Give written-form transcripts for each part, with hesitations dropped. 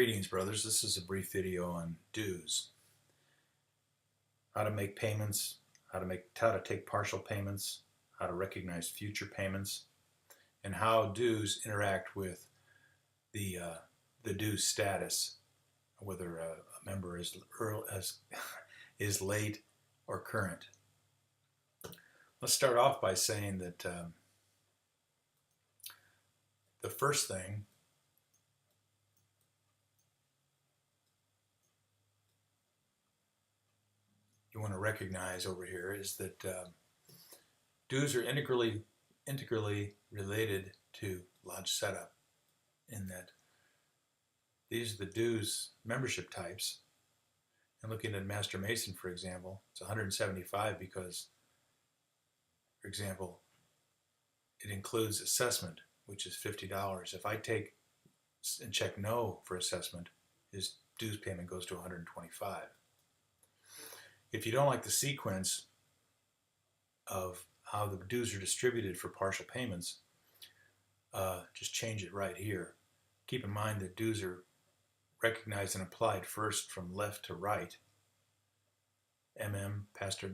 Greetings, brothers. This is a brief video on dues. How to make payments, how to take partial payments, how to recognize future payments, and how dues interact with the dues status, whether a member is is late or current. Let's start off by saying that the first thing you want to recognize over here is that dues are integrally related to lodge setup, in that these are the dues membership types. And looking at Master Mason, for example, it's 175 because, for example, it includes assessment, which is $50. If I take and check no for assessment, his dues payment goes to 125. If you don't like the sequence of how the dues are distributed for partial payments, just change it right here. Keep in mind that dues are recognized and applied first from left to right. Past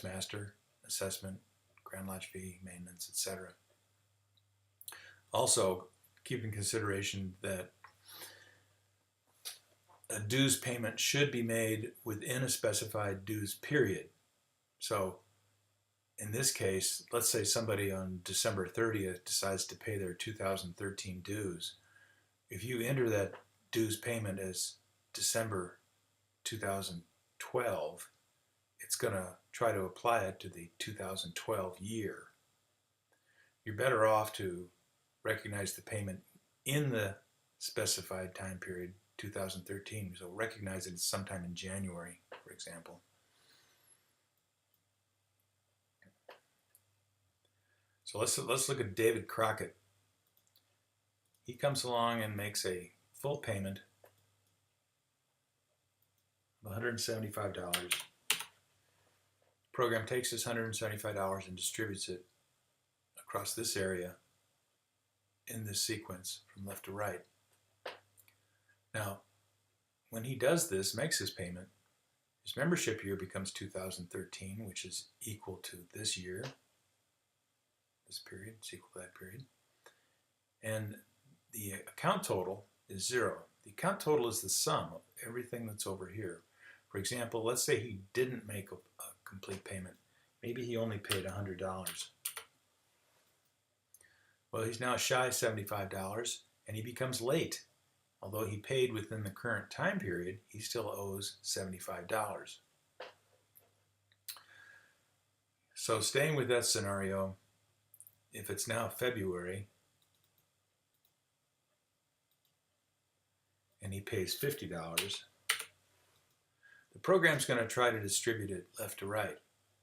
master, assessment, Grand Lodge fee, maintenance, etc. Also, keep in consideration that a dues payment should be made within a specified dues period. So in this case, let's say somebody on December 30th decides to pay their 2013 dues. If you enter that dues payment as December 2012, it's going to try to apply it to the 2012 year. You're better off to recognize the payment in the specified time period, 2013, so recognize it sometime in January, for example. So let's look at David Crockett. He comes along and makes a full payment of $175. The program takes this $175 and distributes it across this area in this sequence from left to right. Now, when he does this, makes his payment, his membership year becomes 2013, which is equal to this year. This period is equal to that period. And the account total is 0. The account total is the sum of everything that's over here. For example, let's say he didn't make a complete payment. Maybe he only paid $100. Well, he's now shy $75 and he becomes late. Although he paid within the current time period, he still owes $75. So staying with that scenario, if it's now February and he pays $50, the program's going to try to distribute it left to right.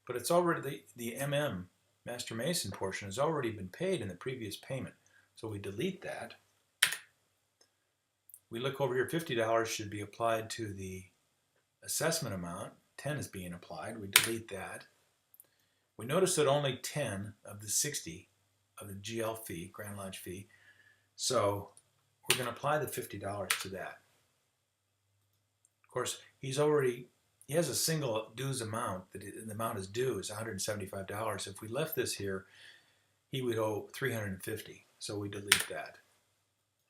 But it's already, the Master Mason portion has already been paid in the previous payment. So we delete that. We look over here, $50 should be applied to the assessment amount. 10 is being applied. We delete that. We notice that only 10 of the 60 of the GL fee, Grand Lodge fee, so we're going to apply the $50 to that. Of course, he has a single dues amount, the amount is due is $175. If we left this here, he would owe $350, so we delete that.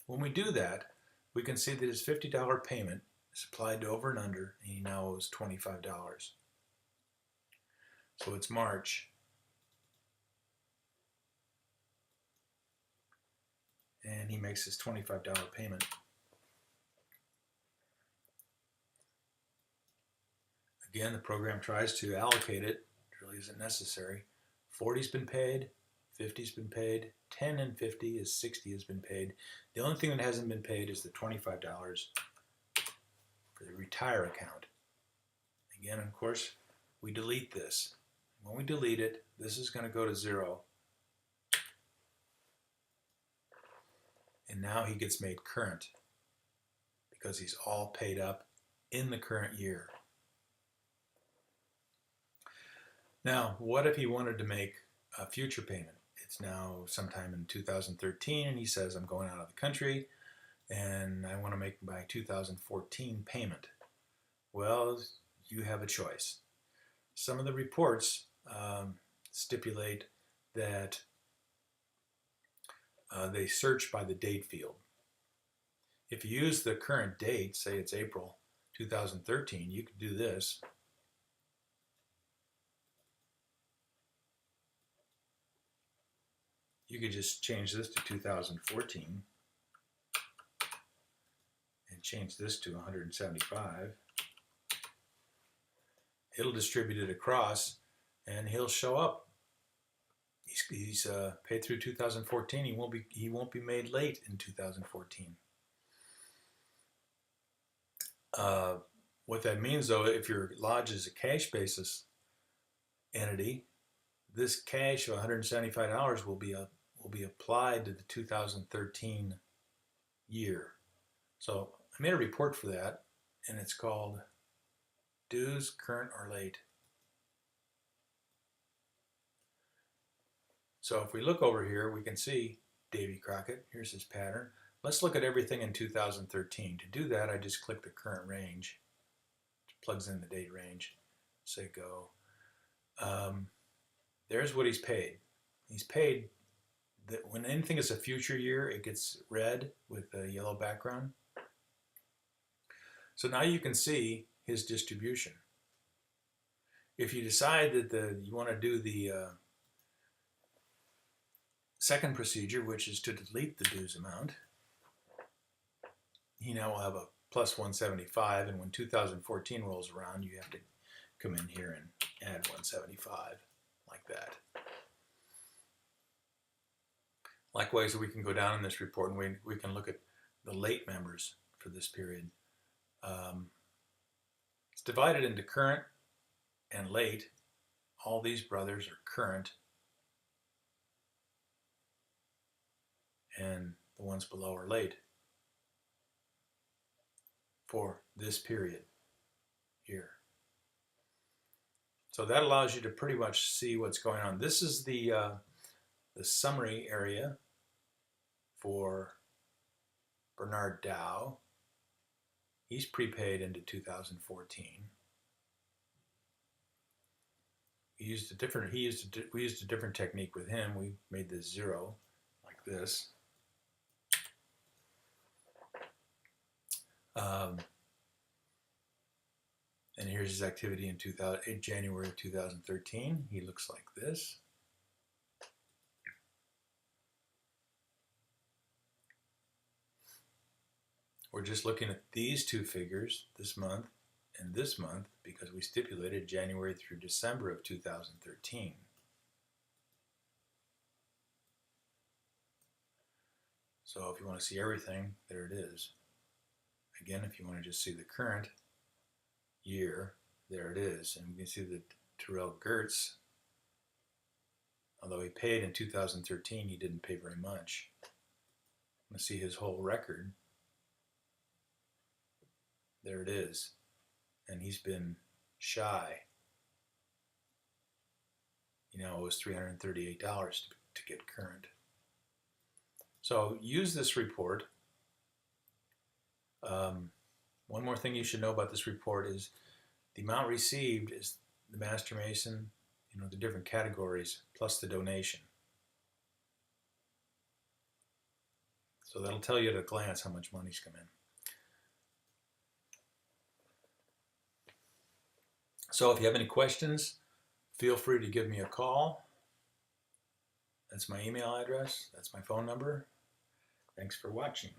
When we do that, we can see that his $50 payment is applied to over and under, and he now owes $25. So it's March. And he makes his $25 payment. Again, the program tries to allocate it. It really isn't necessary. 40's been paid, 50's been paid, 10 and 50 is 60 has been paid. The only thing that hasn't been paid is the $25 for the retire account. Again, of course, we delete this. When we delete it, this is going to go to 0. And now he gets made current because he's all paid up in the current year. Now, what if he wanted to make a future payment? It's now sometime in 2013 and he says, I'm going out of the country. and I want to make my 2014 payment. Well, you have a choice. Some of the reports stipulate that they search by the date field. If you use the current date, say it's April 2013, you could do this. You could just change this to 2014 and change this to 175. It'll distribute it across, and he'll show up. He's paid through 2014. He won't be made late in 2014. What that means, though, if your lodge is a cash basis entity, this cash of $175 will be applied to the 2013 year. So I made a report for that, and it's called Dues Current or Late. So if we look over here, we can see Davy Crockett. Here's his pattern. Let's look at everything in 2013. To do that, I just click the current range. It plugs in the date range. Say go. There's what he's paid. He's paid, when anything is a future year, it gets red with a yellow background. So now you can see his distribution. If you decide that you want to do the second procedure, which is to delete the dues amount, he now will have a plus 175, and when 2014 rolls around, you have to come in here and add 175, like that. Likewise, we can go down in this report and we can look at the late members for this period. It's divided into current and late. All these brothers are current, and the ones below are late for this period here. So that allows you to pretty much see what's going on. This is the summary area for Bernard Dow. He's prepaid into 2014. We used a different technique with him. We made this 0 like this. And here's his activity in January of 2013. He looks like this. We're just looking at these two figures, this month and this month, because we stipulated January through December of 2013. So if you want to see everything, there it is. Again, if you want to just see the current year, there it is. And we can see that Terrell Gertz, although he paid in 2013, he didn't pay very much. Let's see his whole record. There it is. And he's been shy. You know, it was $338 to get current. So use this report. One more thing you should know about this report is the amount received is the Master Mason, you know, the different categories, plus the donation. So that'll tell you at a glance how much money's come in. So if you have any questions, feel free to give me a call. That's my email address. That's my phone number. Thanks for watching.